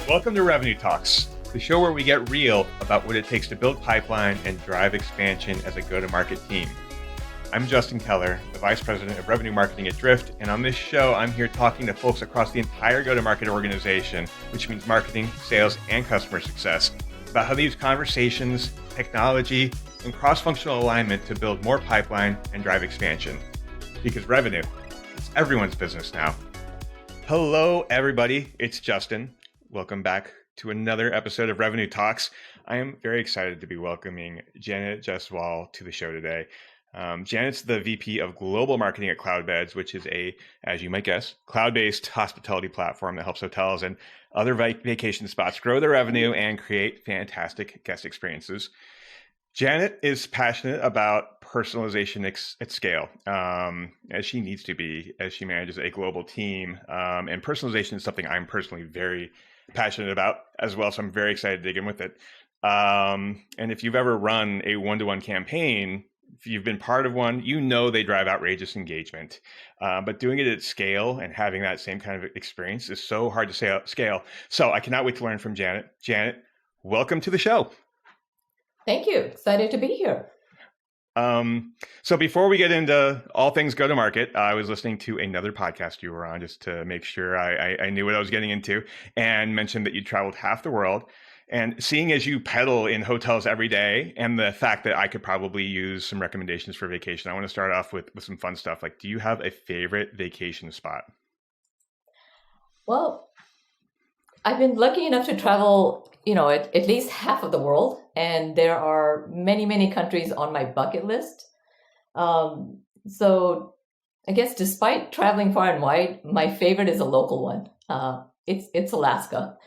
Welcome to Revenue Talks, the show where we get real about what it takes to build pipeline and drive expansion as a go-to-market team. I'm Justin Keller, the Vice President of Revenue Marketing at Drift, and on this show, I'm here talking to folks across the entire go-to-market organization, which means marketing, sales, and customer success, about how they use conversations, technology, and cross-functional alignment to build more pipeline and drive expansion. Because revenue, it's everyone's business now. Hello, everybody. It's Justin. Welcome back to another episode of Revenue Talks. I am very excited to be welcoming Jaiswal to the show today. Janet's the VP of Global Marketing at Cloudbeds, which is a, as you might guess, cloud-based hospitality platform that helps hotels and other vacation spots grow their revenue and create fantastic guest experiences. Janet is passionate about personalization at scale, as she needs to be, as she manages a global team. And personalization is something I'm personally very passionate about as well. So I'm very excited to dig in with it. And if you've ever run a one-to-one campaign, if you've been part of one, you know they drive outrageous engagement. But doing it at scale and having that same kind of experience is so hard to scale. So I cannot wait to learn from Janet. Janet, welcome to the show. Thank you. Excited to be here. So before we get into all things go-to-market, I was listening to another podcast you were on just to make sure I knew what I was getting into, and mentioned that you traveled half the world. And seeing as you pedal in hotels every day, and the fact that I could probably use some recommendations for vacation, I want to start off with some fun stuff. Like, do you have a favorite vacation spot? Well, I've been lucky enough to travel, at least half of the world. And there are many, many countries on my bucket list. So I guess despite traveling far and wide, my favorite is a local one. It's Alaska,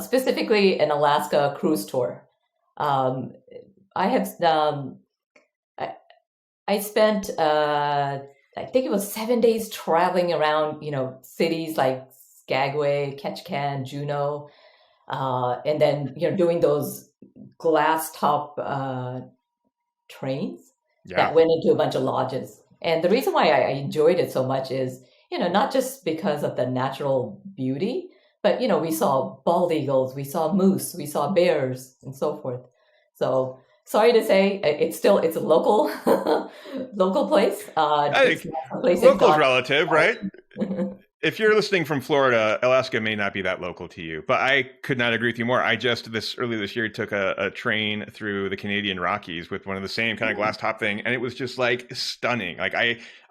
specifically an Alaska cruise tour. I spent, I think it was 7 days traveling around, cities like Skagway, Ketchikan, Juneau, and then, doing those glass top trains that went into a bunch of lodges. And the reason why I enjoyed it so much is, not just because of the natural beauty, but, we saw bald eagles, we saw moose, we saw bears, and so forth. So sorry to say, it's a local local place. Local's relative, right? If you're listening from Florida, Alaska may not be that local to you, but I could not agree with you more. I just early this year took a train through the Canadian Rockies with one of the same kind of glass top thing, and it was just like stunning. Like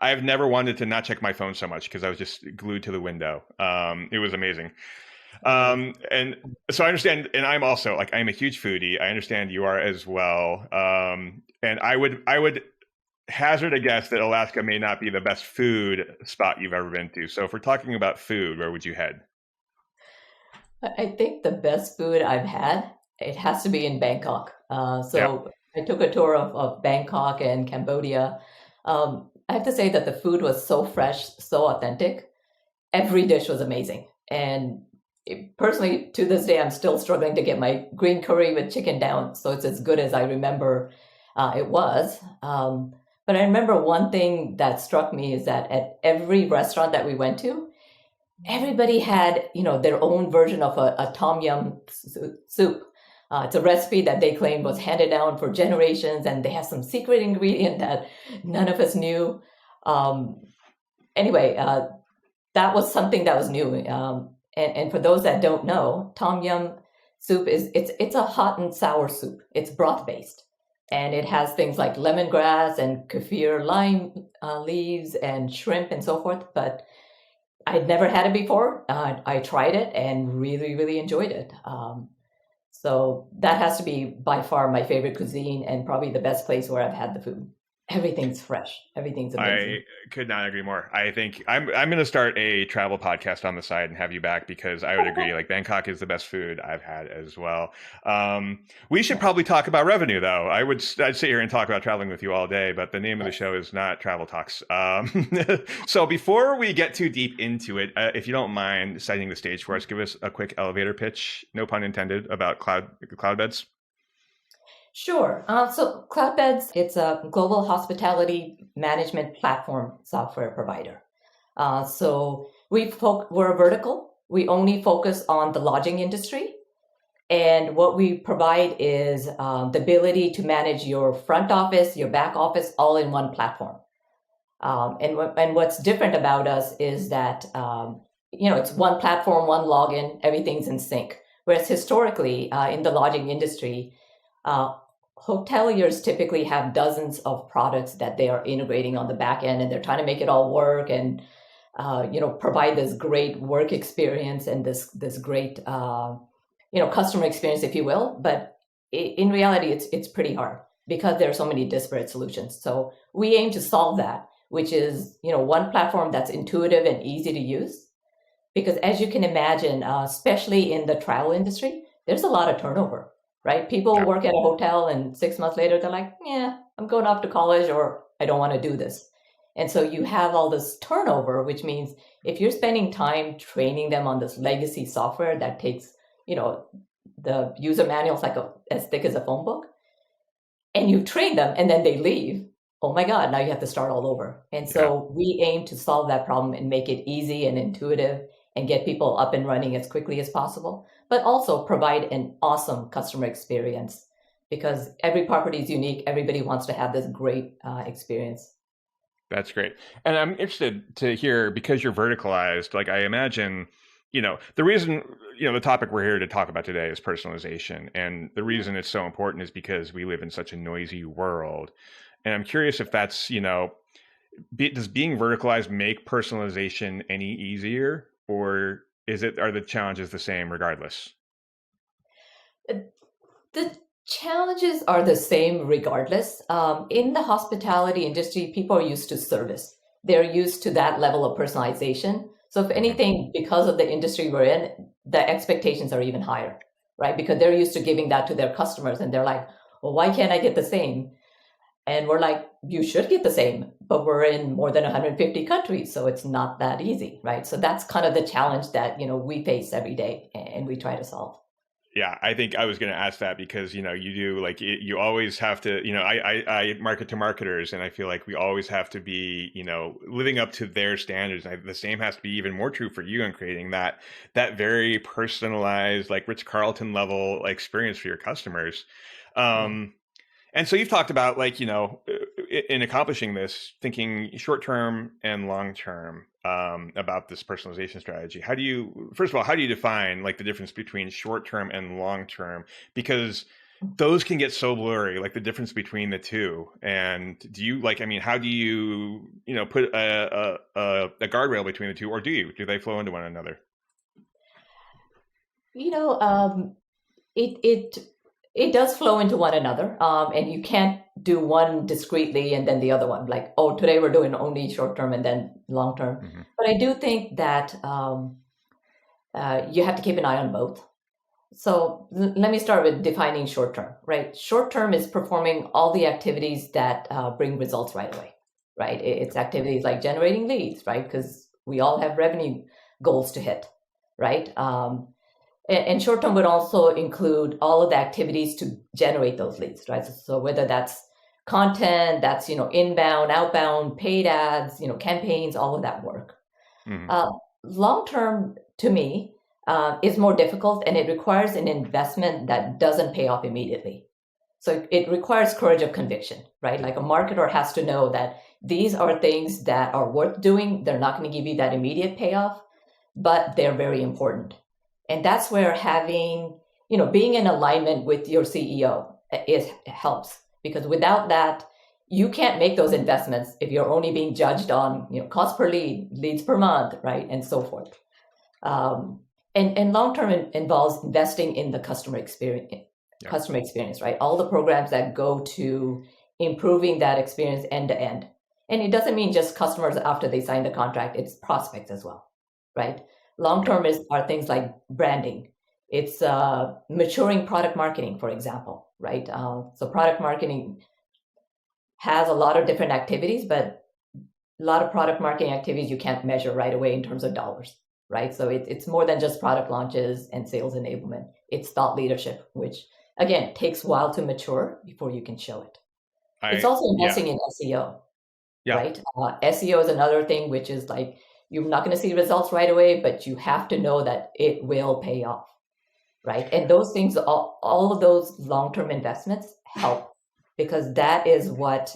I've never wanted to not check my phone so much because I was just glued to the window. It was amazing. And so I understand, and I'm also I'm a huge foodie. I understand you are as well. And I would hazard a guess that Alaska may not be the best food spot you've ever been to. So if we're talking about food, where would you head? I think the best food I've had, it has to be in Bangkok. I took a tour of Bangkok and Cambodia. I have to say that the food was so fresh, so authentic. Every dish was amazing. And personally, to this day, I'm still struggling to get my green curry with chicken down. So it's as good as I remember it was. But I remember one thing that struck me is that at every restaurant that we went to, everybody had, their own version of a tom yum soup. It's a recipe that they claimed was handed down for generations, and they have some secret ingredient that none of us knew. That was something that was new. And for those that don't know, tom yum soup it's a hot and sour soup. It's broth based. And it has things like lemongrass and kaffir lime leaves and shrimp and so forth. But I'd never had it before. I tried it and really, really enjoyed it. So that has to be by far my favorite cuisine and probably the best place where I've had the food. Everything's fresh. Everything's amazing. I could not agree more. I think I'm going to start a travel podcast on the side and have you back, because I would agree. Bangkok is the best food I've had as well. We should probably talk about revenue, though. I'd sit here and talk about traveling with you all day, but the name of the show is not Travel Talks. So before we get too deep into it, if you don't mind setting the stage for us, give us a quick elevator pitch, no pun intended, about Cloudbeds. Sure. So Cloudbeds, it's a global hospitality management platform software provider. So we're a vertical. we only focus on the lodging industry. And what we provide is the ability to manage your front office, your back office, all in one platform. And what's different about us is that it's one platform, one login, everything's in sync. Whereas historically, in the lodging industry, uh, hoteliers typically have dozens of products that they are integrating on the back end, and they're trying to make it all work and provide this great work experience and this great customer experience, if you will. But in reality, it's pretty hard because there are so many disparate solutions. So we aim to solve that, which is one platform that's intuitive and easy to use. Because as you can imagine, especially in the travel industry, there's a lot of turnover, right? People Yeah. work at a hotel and 6 months later, they're like, yeah, I'm going off to college, or I don't want to do this. And so you have all this turnover, which means if you're spending time training them on this legacy software that takes, the user manual is like as thick as a phone book, and you train them and then they leave, oh my God, now you have to start all over. And so we aim to solve that problem and make it easy and intuitive and get people up and running as quickly as possible, but also provide an awesome customer experience because every property is unique. Everybody wants to have this great experience. That's great. And I'm interested to hear, because you're verticalized, like I imagine, the reason, the topic we're here to talk about today is personalization. And the reason it's so important is because we live in such a noisy world. And I'm curious if that's, does being verticalized make personalization any easier, or are the challenges the same regardless? The challenges are the same regardless. In the hospitality industry, people are used to service. They're used to that level of personalization. So if anything, because of the industry we're in, the expectations are even higher, right? Because they're used to giving that to their customers and they're like, well, why can't I get the same? And we're like, you should get the same, but we're in more than 150 countries, so it's not that easy, right? So that's kind of the challenge that, we face every day and we try to solve. Yeah, I think I was going to ask that because, you do like you always have to, I market to marketers, and I feel like we always have to be, living up to their standards. And the same has to be even more true for you in creating that very personalized, like Ritz Carlton level experience for your customers. And so you've talked about, like, in accomplishing this, thinking short term and long term about this personalization strategy. First of all, how do you define like the difference between short term and long term? Because those can get so blurry, like the difference between the two. And do you how do you, put a guardrail between the two, or do they flow into one another? It does flow into one another, and you can't do one discreetly and then the other one. Like, oh, today we're doing only short term and then long term. Mm-hmm. But I do think that you have to keep an eye on both. So let me start with defining short term, right? Short term is performing all the activities that bring results right away, right? It's activities like generating leads, right? Because we all have revenue goals to hit, right? And short term would also include all of the activities to generate those leads, right? So whether that's content, that's inbound, outbound, paid ads, campaigns, all of that work. Mm-hmm. Long term, to me, is more difficult, and it requires an investment that doesn't pay off immediately. So it requires courage of conviction, right? Like a marketer has to know that these are things that are worth doing. They're not going to give you that immediate payoff, but they're very important. And that's where having, being in alignment with your CEO helps, because without that, you can't make those investments if you're only being judged on, cost per lead, leads per month, right, and so forth. And long term involves investing in the customer experience, right? All the programs that go to improving that experience end to end. And it doesn't mean just customers after they sign the contract; it's prospects as well, right? Long term are things like branding. It's maturing product marketing, for example, right? So product marketing has a lot of different activities, but a lot of product marketing activities you can't measure right away in terms of dollars, right? So it's more than just product launches and sales enablement. It's thought leadership, which again takes a while to mature before you can show it. It's also investing in SEO, right? SEO is another thing, which is like, You're not going to see results right away, but you have to know that it will pay off, right? And those things, all of those long-term investments help, because that is what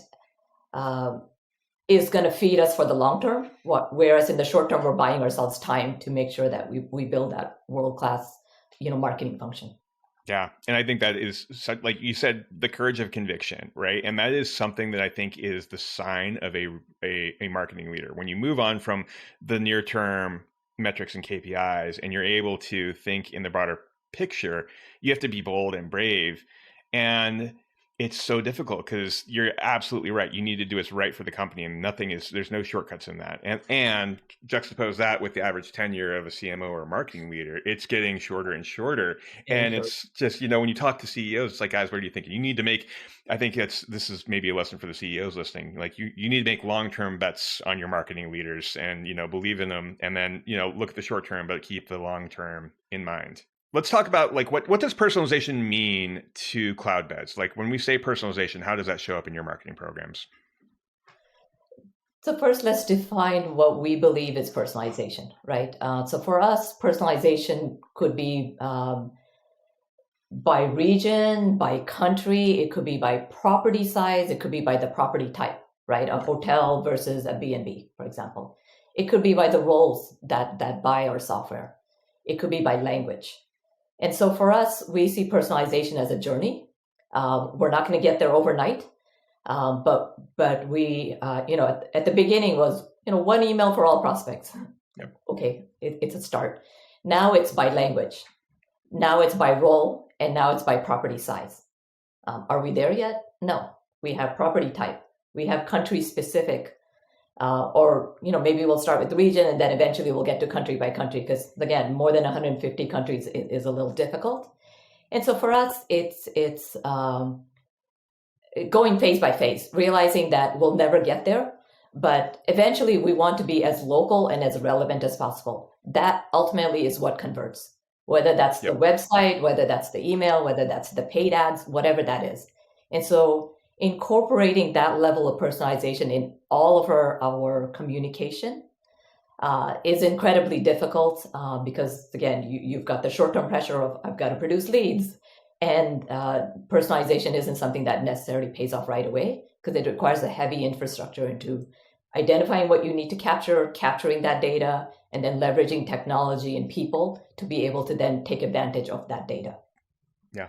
is going to feed us for the long term. Whereas in the short term, we're buying ourselves time to make sure that we build that world-class, marketing function. Yeah. And I think that is, like you said, the courage of conviction, right? And that is something that I think is the sign of a marketing leader. When you move on from the near term metrics and KPIs and you're able to think in the broader picture, you have to be bold and brave. And it's so difficult because you're absolutely right. You need to do what's right for the company, and there's no shortcuts in that. And juxtapose that with the average tenure of a CMO or a marketing leader, it's getting shorter and shorter. And it's just, when you talk to CEOs, it's like, guys, what are you thinking? You need to make, I think this is maybe a lesson for the CEOs listening. Like you need to make long-term bets on your marketing leaders and, believe in them. And then, look at the short term, but keep the long-term in mind. Let's talk about what does personalization mean to Cloudbeds? Like when we say personalization, how does that show up in your marketing programs? So first, let's define what we believe is personalization, right? So for us, personalization could be by region, by country, it could be by property size, it could be by the property type, right? A hotel versus a B&B, for example. It could be by the roles that buy our software. It could be by language. And so for us, we see personalization as a journey. We're not going to get there overnight, but we, at the beginning was, one email for all prospects. Yep. Okay, it's a start. Now it's by language. Now it's by role, and now it's by property size. Are we there yet? No. We have property type. We have country specific. Or maybe we'll start with the region and then eventually we'll get to country by country, because again, more than 150 countries is a little difficult. And so for us, it's going phase by phase, realizing that we'll never get there, but eventually we want to be as local and as relevant as possible. That ultimately is what converts, whether that's the website, whether that's the email, whether that's the paid ads, whatever that is. And so incorporating that level of personalization in all of our communication is incredibly difficult because, again, you've got the short-term pressure of I've got to produce leads, and personalization isn't something that necessarily pays off right away because it requires a heavy infrastructure into identifying what you need to capture, capturing that data, and then leveraging technology and people to be able to then take advantage of that data. Yeah.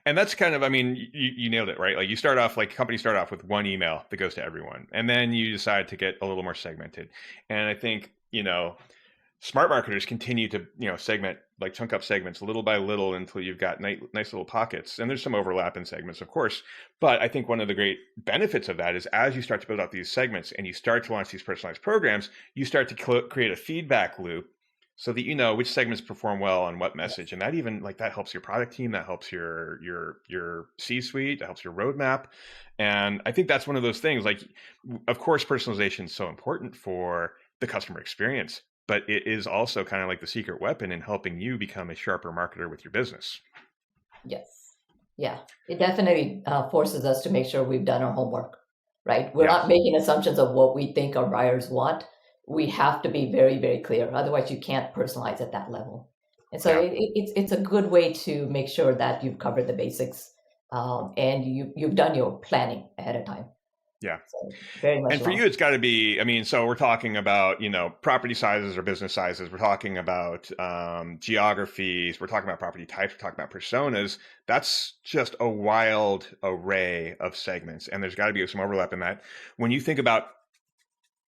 And that's kind of, you nailed it, right? Like you start off, like companies start off with one email that goes to everyone. And then you decide to get a little more segmented. And I think, smart marketers continue to, segment, like chunk up segments little by little until you've got nice little pockets. And there's some overlap in segments, of course. But I think one of the great benefits of that is as you start to build out these segments and you start to launch these personalized programs, you start to create a feedback loop so that you know which segments perform well on what message. And that even that helps your product team, that helps your C-suite, that helps your roadmap. And I think that's one of those things, of course, personalization is so important for the customer experience, but it is also kind of like the secret weapon in helping you become a sharper marketer with your business. Yes. Yeah. It definitely forces us to make sure we've done our homework, right? We're not making assumptions of what we think our buyers want. We have to be very, very clear. Otherwise, you can't personalize at that level. And so it's a good way to make sure that you've covered the basics and you've done your planning ahead of time. Yeah. So very much. And for you, it's got to be, so we're talking about, property sizes or business sizes. We're talking about geographies. We're talking about property types. We're talking about personas. That's just a wild array of segments. And there's got to be some overlap in that. When you think about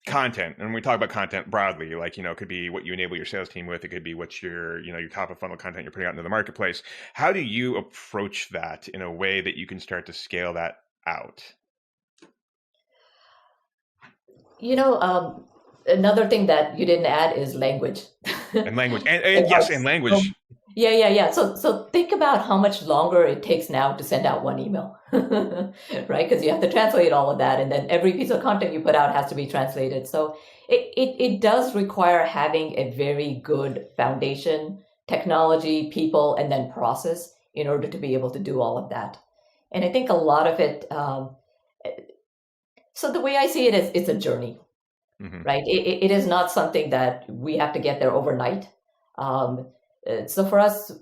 content, and we talk about content broadly, it could be what you enable your sales team with. It could be what your top of funnel content you're putting out into the marketplace. How do you approach that in a way that you can start to scale that out? Another thing that you didn't add is language. And language. And yes, and language. Yeah. So think about how much longer it takes now to send out one email, right? Because you have to translate all of that. And then every piece of content you put out has to be translated. So it does require having a very good foundation, technology, people, and then process in order to be able to do all of that. And I think a lot of it, so the way I see it is it's a journey, right? It is not something that we have to get there overnight. So for us,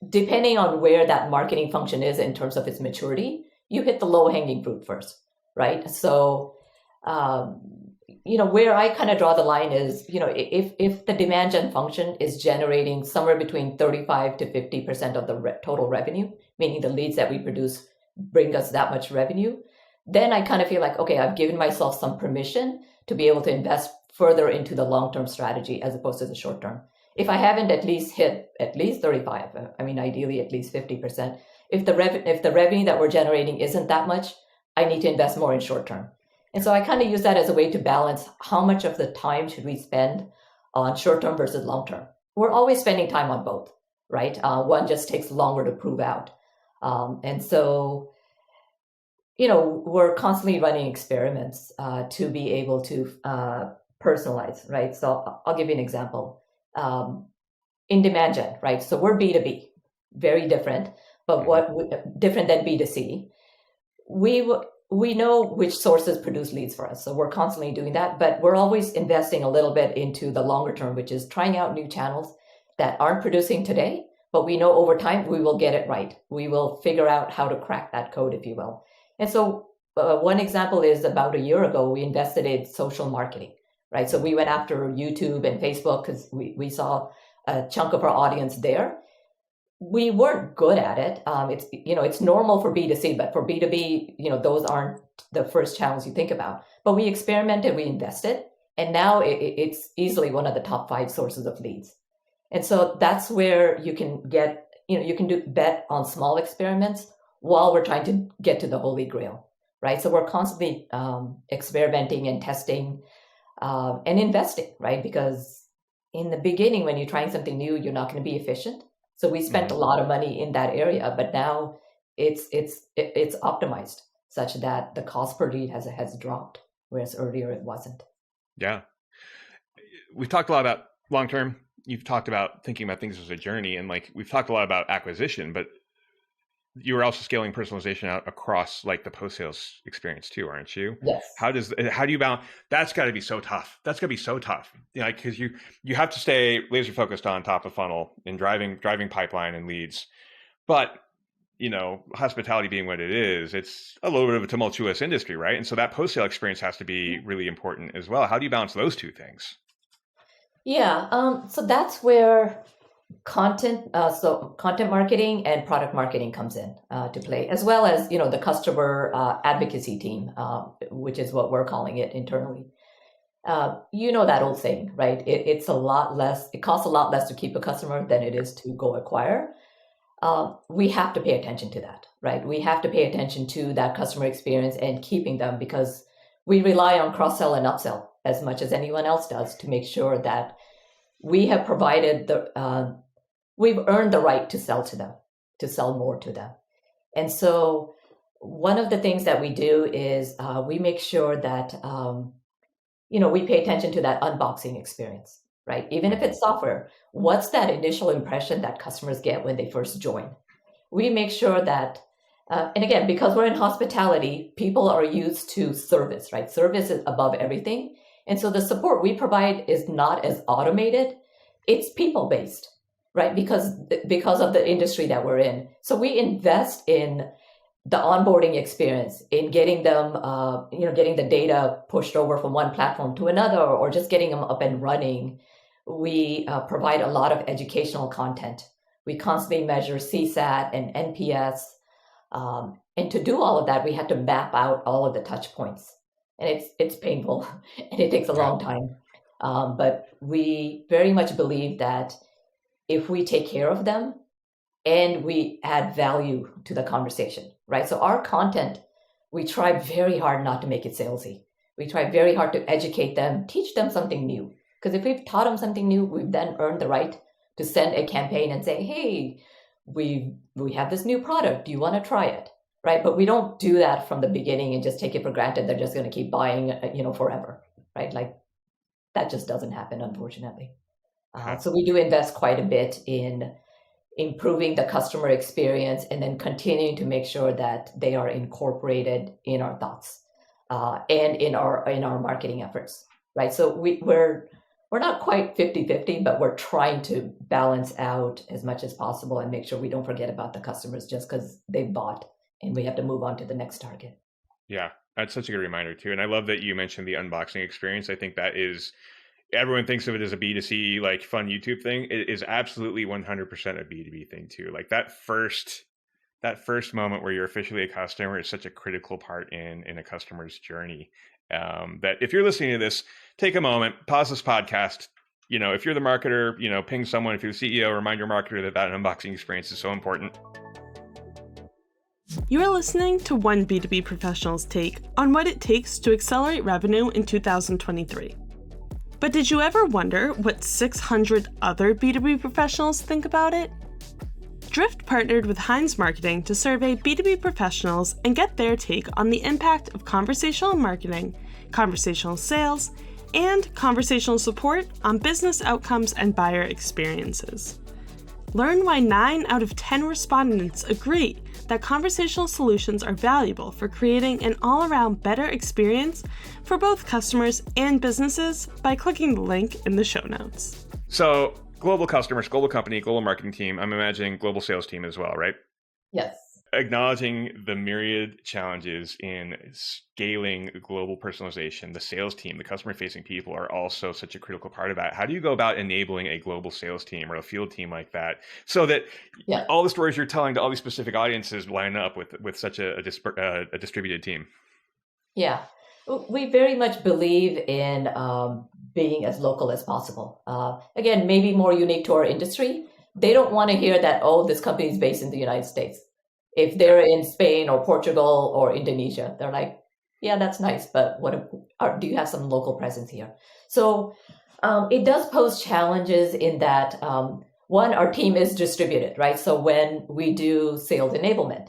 depending on where that marketing function is in terms of its maturity, you hit the low hanging fruit first, right? So, where I kind of draw the line is, if the demand gen function is generating somewhere between 35 to 50% of the total revenue, meaning the leads that we produce bring us that much revenue, then I kind of feel like, okay, I've given myself some permission to be able to invest further into the long-term strategy as opposed to the short term. If I haven't at least hit at least 35, I mean, ideally at least 50%, if the revenue that we're generating isn't that much, I need to invest more in short term. And so I kind of use that as a way to balance how much of the time should we spend on short term versus long term. We're always spending time on both, right? One just takes longer to prove out. And so, we're constantly running experiments to be able to personalize, right? So I'll give you an example. In demand gen, right? So we're B2B, very different, but different than B2C. We know which sources produce leads for us. So we're constantly doing that, but we're always investing a little bit into the longer term, which is trying out new channels that aren't producing today, but we know over time we will get it right. We will figure out how to crack that code, if you will. And so one example is about a year ago, we invested in social marketing, right? So we went after YouTube and Facebook because we saw a chunk of our audience there. We weren't good at it. It's normal for B2C, but for B2B, those aren't the first channels you think about. But we experimented, we invested, and now it's easily one of the top 5 sources of leads. And so that's where you can get, you can bet on small experiments while we're trying to get to the holy grail, right? So we're constantly experimenting and testing and investing, right? Because in the beginning, when you're trying something new, you're not going to be efficient. So we spent a lot of money in that area, but now it's optimized such that the cost per lead has dropped, whereas earlier it wasn't. Yeah. We've talked a lot about long-term. You've talked about thinking about things as a journey, and we've talked a lot about acquisition, but you are also scaling personalization out across the post-sales experience too, aren't you? Yes. How do you balance? That's got to be so tough. That's got to be so tough. Because you have to stay laser focused on top of funnel and driving pipeline and leads. But hospitality being what it is, it's a little bit of a tumultuous industry, right? And so that post-sale experience has to be really important as well. How do you balance those two things? Yeah. So that's where content marketing and product marketing comes in to play, as well as the customer advocacy team, which is what we're calling it internally. That old saying, right? It costs a lot less to keep a customer than it is to go acquire. We have to pay attention to that, right? We have to pay attention to that customer experience and keeping them, because we rely on cross-sell and upsell as much as anyone else does to make sure that we have provided we've earned the right to sell to them, to sell more to them. And so one of the things that we do is we make sure that, we pay attention to that unboxing experience, right? Even if it's software, what's that initial impression that customers get when they first join? We make sure that, and again, because we're in hospitality, people are used to service, right? Service is above everything. And so the support we provide is not as automated, it's people-based, right? Because of the industry that we're in. So we invest in the onboarding experience, in getting them, getting the data pushed over from one platform to another, or just getting them up and running. We provide a lot of educational content. We constantly measure CSAT and NPS. And to do all of that, we had to map out all of the touch points. And it's painful and it takes a long time. But we very much believe that if we take care of them and we add value to the conversation, right? So our content, we try very hard not to make it salesy. We try very hard to educate them, teach them something new. Because if we've taught them something new, we've then earned the right to send a campaign and say, hey, we have this new product. Do you want to try it? Right? But we don't do that from the beginning and just take it for granted. They're just going to keep buying, forever, right? That just doesn't happen, unfortunately. So we do invest quite a bit in improving the customer experience and then continuing to make sure that they are incorporated in our thoughts. and in our marketing efforts, right? So we're not quite 50-50, but we're trying to balance out as much as possible and make sure we don't forget about the customers just because they bought and we have to move on to the next target. Yeah, that's such a good reminder too. And I love that you mentioned the unboxing experience. I think that is, everyone thinks of it as a B2C, like fun YouTube thing. It is absolutely 100% a B2B thing too. Like that first moment where you're officially a customer is such a critical part in a customer's journey. That if you're listening to this, take a moment, pause this podcast. If you're the marketer, ping someone. If you're the CEO, remind your marketer that unboxing experience is so important. You are listening to one B2B professional's take on what it takes to accelerate revenue in 2023. But did you ever wonder what 600 other B2B professionals think about it? Drift partnered with Heinz Marketing to survey B2B professionals and get their take on the impact of conversational marketing, conversational sales, and conversational support on business outcomes and buyer experiences. Learn why 9 out of 10 respondents agree that conversational solutions are valuable for creating an all-around better experience for both customers and businesses by clicking the link in the show notes. So, global customers, global company, global marketing team, I'm imagining global sales team as well, right? Yes. Acknowledging the myriad challenges in scaling global personalization, the sales team, the customer-facing people are also such a critical part of that. How do you go about enabling a global sales team or a field team like that so that all the stories you're telling to all these specific audiences line up with such a distributed team? Yeah, we very much believe in being as local as possible. Again, maybe more unique to our industry. They don't want to hear that, oh, this company is based in the United States. If they're in Spain or Portugal or Indonesia, they're like, yeah, that's nice, but do you have some local presence here? So it does pose challenges in that, one, our team is distributed, right? So when we do sales enablement,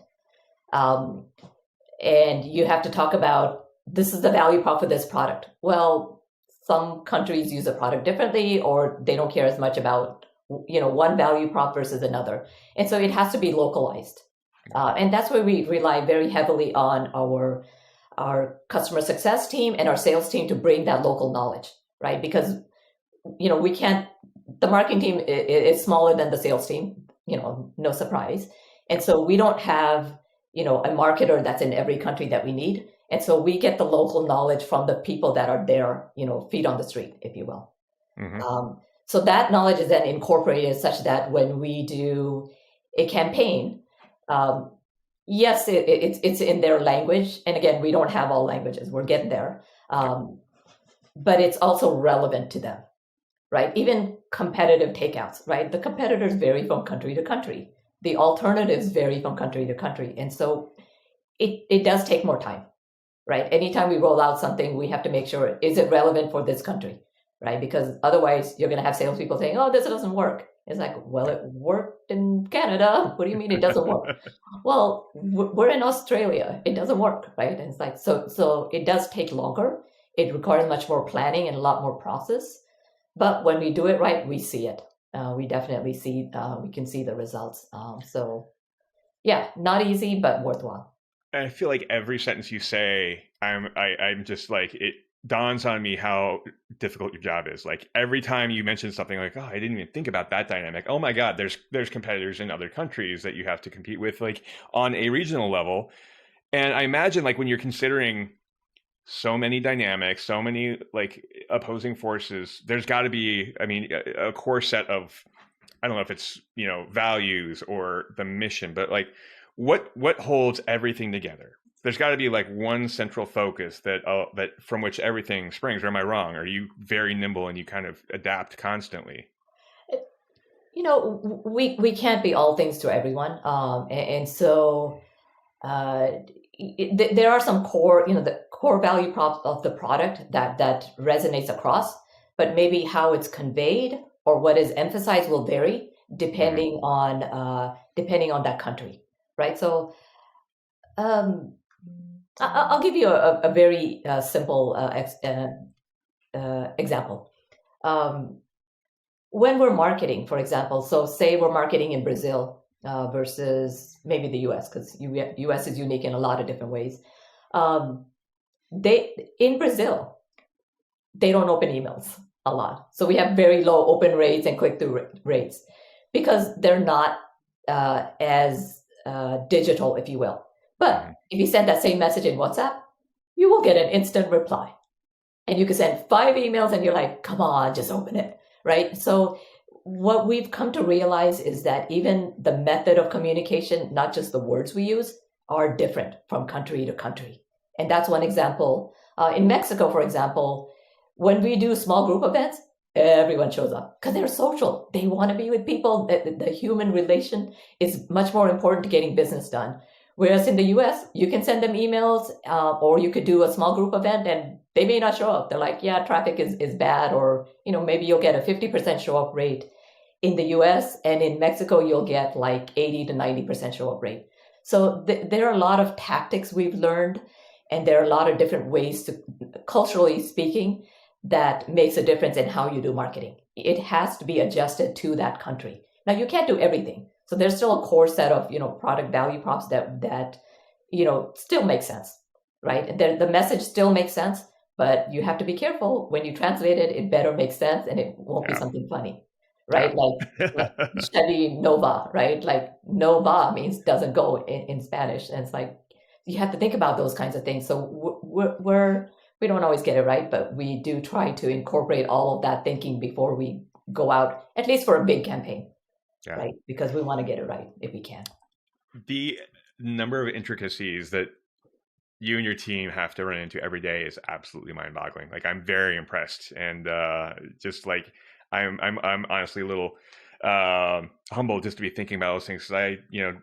and you have to talk about, this is the value prop for this product. Well, some countries use a product differently, or they don't care as much about, one value prop versus another. And so it has to be localized. And that's where we rely very heavily on our customer success team and our sales team to bring that local knowledge, right? Because, we can't, the marketing team is smaller than the sales team, no surprise. And so we don't have, a marketer that's in every country that we need. And so we get the local knowledge from the people that are there, feet on the street, if you will. Mm-hmm. So that knowledge is then incorporated such that when we do a campaign, yes, it's in their language. And again, we don't have all languages. We're getting there. But it's also relevant to them, right? Even competitive takeouts, right? The competitors vary from country to country. The alternatives vary from country to country. And so it does take more time, right? Anytime we roll out something, we have to make sure, is it relevant for this country, right? Because otherwise you're going to have salespeople saying, oh, this doesn't work. It's like, well, it worked in Canada. What do you mean it doesn't work? Well, we're in Australia. It doesn't work, right? And it's like, so it does take longer. It requires much more planning and a lot more process. But when we do it right, we see it. We definitely see, we can see the results. So yeah, not easy, but worthwhile. I feel like every sentence you say, I'm just like, it dawns on me how difficult your job is. Like every time you mention something like, oh, I didn't even think about that dynamic. Oh my God, there's competitors in other countries that you have to compete with, like on a regional level. And I imagine like when you're considering so many dynamics, so many like opposing forces, there's got to be, a core set of, I don't know if it's, values or the mission, but like what holds everything together? There's got to be like one central focus that from which everything springs. Or am I wrong? Are you very nimble and you kind of adapt constantly? We can't be all things to everyone, and so there are some core, the core value props of the product that resonates across, but maybe how it's conveyed or what is emphasized will vary depending on that country, right? So. I'll give you a very simple example. When we're marketing, for example, so say we're marketing in Brazil versus maybe the US, because US is unique in a lot of different ways. in Brazil, they don't open emails a lot. So we have very low open rates and click-through rates because they're not as digital, if you will. But if you send that same message in WhatsApp, you will get an instant reply. And you can send 5 emails and you're like, come on, just open it, right? So what we've come to realize is that even the method of communication, not just the words we use, are different from country to country. And that's one example. In Mexico, for example, when we do small group events, everyone shows up because they're social. They want to be with people. The human relation is much more important to getting business done. Whereas in the US, you can send them emails or you could do a small group event and they may not show up. They're like, yeah, traffic is bad, or maybe you'll get a 50% show up rate in the US, and in Mexico, you'll get like 80 to 90% show up rate. So there are a lot of tactics we've learned, and there are a lot of different ways to, culturally speaking, that makes a difference in how you do marketing. It has to be adjusted to that country. Now, you can't do everything. So there's still a core set of, product value props that still make sense, right? The message still makes sense, but you have to be careful when you translate it. It better make sense, and it won't be something funny, right? Like Chevy Nova, right? Like Nova means doesn't go in Spanish, and it's like you have to think about those kinds of things. So we don't always get it right, but we do try to incorporate all of that thinking before we go out, at least for a big campaign. Yeah. Right? Because we want to get it right if we can. The number of intricacies that you and your team have to run into every day is absolutely mind-boggling. Like, I'm very impressed, and just like I'm honestly a little humbled just to be thinking about those things, because I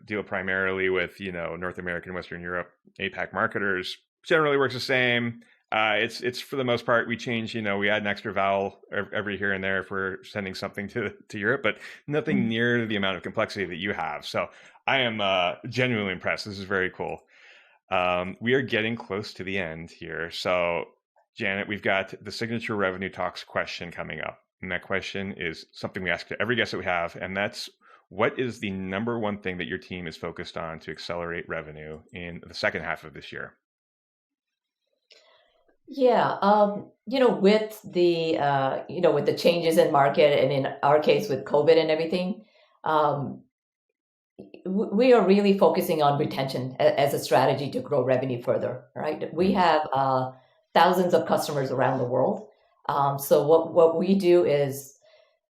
deal primarily with North American, Western Europe, APAC marketers. Generally works the same. It's for the most part, we change, we add an extra vowel every here and there if we're sending something to Europe, but nothing near the amount of complexity that you have. So I am genuinely impressed. This is very cool. We are getting close to the end here. So Janet, we've got the signature revenue talks question coming up. And that question is something we ask to every guest that we have. And that's, what is the number one thing that your team is focused on to accelerate revenue in the second half of this year? Yeah, with the changes in market, and in our case with COVID and everything, we are really focusing on retention as a strategy to grow revenue further, right? We have thousands of customers around the world. So what we do is,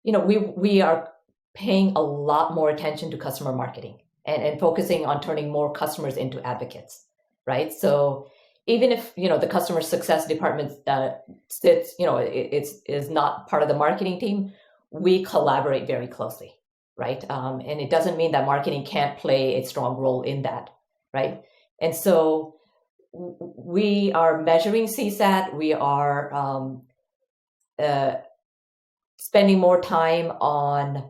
we are paying a lot more attention to customer marketing and focusing on turning more customers into advocates, right? So even if the customer success department sits, is not part of the marketing team, we collaborate very closely, right? And it doesn't mean that marketing can't play a strong role in that, right? And so we are measuring CSAT. We are spending more time on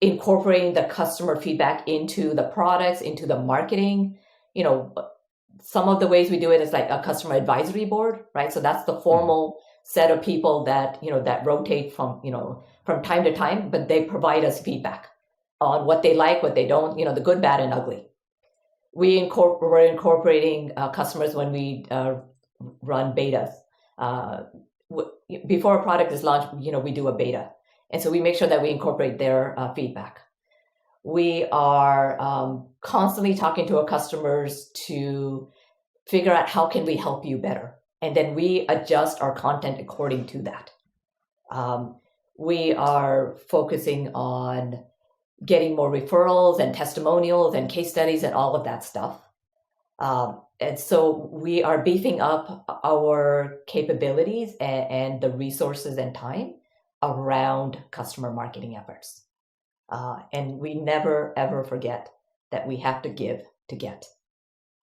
incorporating the customer feedback into the products, into the marketing. Some of the ways we do it is like a customer advisory board, right? So that's the formal set of people that, that rotate from time to time, but they provide us feedback on what they like, what they don't, the good, bad, and ugly. We're incorporating customers when we run betas. Before a product is launched, we do a beta. And so we make sure that we incorporate their feedback. We are constantly talking to our customers to figure out how can we help you better. And then we adjust our content according to that. We are focusing on getting more referrals and testimonials and case studies and all of that stuff. And so we are beefing up our capabilities and the resources and time around customer marketing efforts. And we never, ever forget that we have to give to get,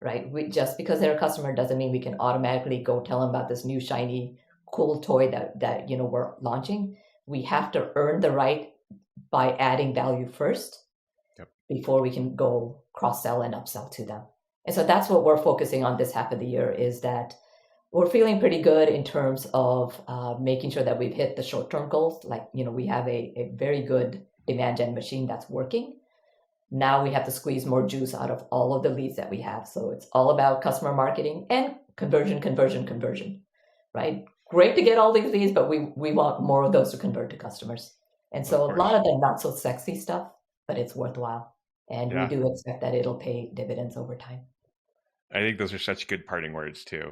right? Just because they're a customer doesn't mean we can automatically go tell them about this new shiny, cool toy that we're launching. We have to earn the right by adding value first before we can go cross-sell and upsell to them. And so that's what we're focusing on this half of the year, is that we're feeling pretty good in terms of making sure that we've hit the short-term goals. Like, we have a very good demand gen machine that's working. Now we have to squeeze more juice out of all of the leads that we have. So it's all about customer marketing and conversion, right? Great to get all these leads, but we want more of those to convert to customers. And so a lot of the not so sexy stuff, but it's worthwhile. And we do expect that it'll pay dividends over time. I think those are such good parting words too.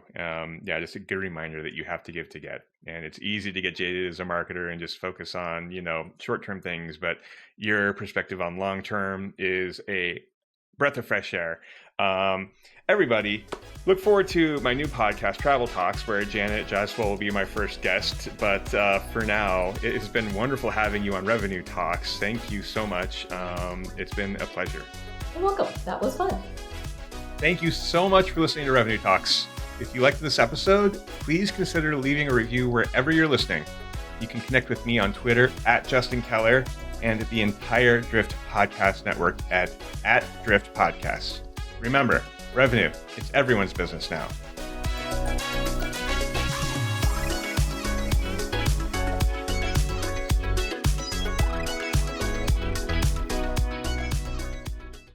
Just a good reminder that you have to give to get. And it's easy to get jaded as a marketer and just focus on, short-term things, but your perspective on long-term is a breath of fresh air. Everybody, look forward to my new podcast, Travel Talks, where Janet Jaiswal will be my first guest. But for now, it has been wonderful having you on Revenue Talks. Thank you so much. It's been a pleasure. You're welcome. That was fun. Thank you so much for listening to Revenue Talks. If you liked this episode, please consider leaving a review wherever you're listening. You can connect with me on Twitter @Justin Keller and the entire Drift Podcast Network at Drift Podcasts. Remember, revenue, it's everyone's business now.